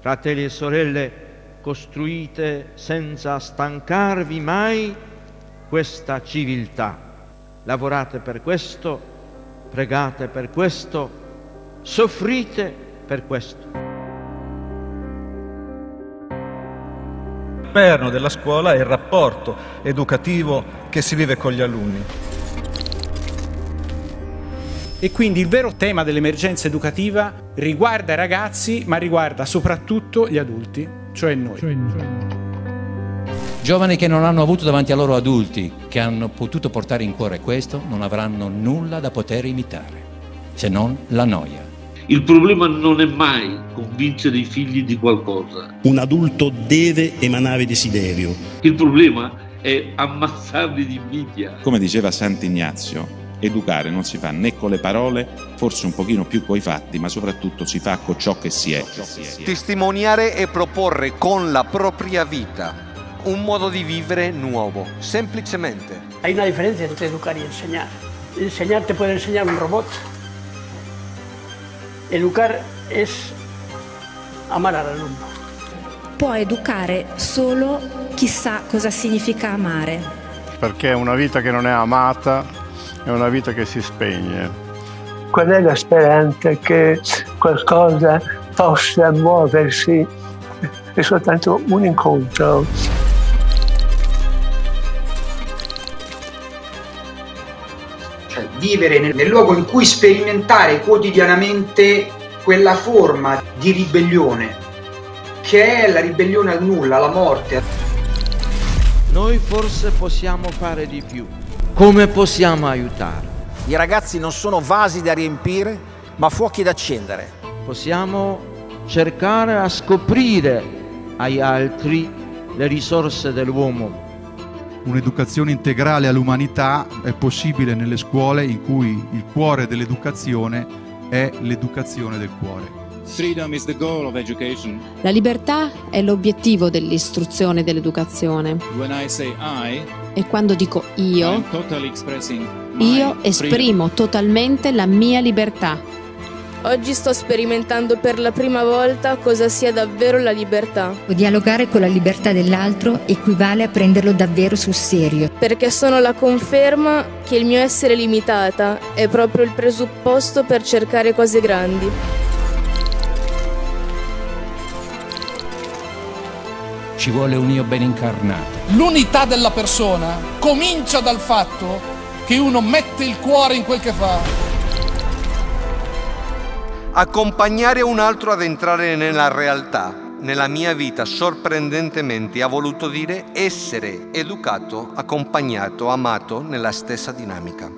Fratelli e sorelle, costruite senza stancarvi mai questa civiltà. Lavorate per questo, pregate per questo, soffrite per questo. All'interno della scuola è il rapporto educativo che si vive con gli alunni. E quindi il vero tema dell'emergenza educativa riguarda i ragazzi, ma riguarda soprattutto gli adulti, cioè noi. Giovani che non hanno avuto davanti a loro adulti, che hanno potuto portare in cuore questo, non avranno nulla da poter imitare, se non la noia. Il problema non è mai convincere i figli di qualcosa. Un adulto deve emanare desiderio. Il problema è ammazzarli di invidia. Come diceva Sant'Ignazio, educare non si fa né con le parole, forse un pochino più coi fatti, ma soprattutto si fa con ciò che si è. Testimoniare e proporre con la propria vita un modo di vivere nuovo, semplicemente. Hay una diferencia entre educar y enseñar. Enseñar te puede enseñar un robot. Educar es amar all'alunno. Può educare solo chi sa cosa significa amare. Perché una vita che non è amata è una vita che si spegne. Qual è la speranza che qualcosa possa muoversi? È soltanto un incontro. Cioè, vivere nel luogo in cui sperimentare quotidianamente quella forma di ribellione, che è la ribellione al nulla, alla morte. Noi forse possiamo fare di più. Come possiamo aiutare? I ragazzi non sono vasi da riempire, ma fuochi da accendere. Possiamo cercare a scoprire agli altri le risorse dell'uomo. Un'educazione integrale all'umanità è possibile nelle scuole in cui il cuore dell'educazione è l'educazione del cuore. La libertà è l'obiettivo dell'istruzione e dell'educazione. E quando dico io esprimo totalmente la mia libertà. Oggi sto sperimentando per la prima volta cosa sia davvero la libertà. Dialogare con la libertà dell'altro equivale a prenderlo davvero sul serio. Perché sono la conferma che il mio essere limitata è proprio il presupposto per cercare cose grandi. Ci vuole un io ben incarnato. L'unità della persona comincia dal fatto che uno mette il cuore in quel che fa. Accompagnare un altro ad entrare nella realtà, nella mia vita sorprendentemente ha voluto dire essere educato, accompagnato, amato nella stessa dinamica.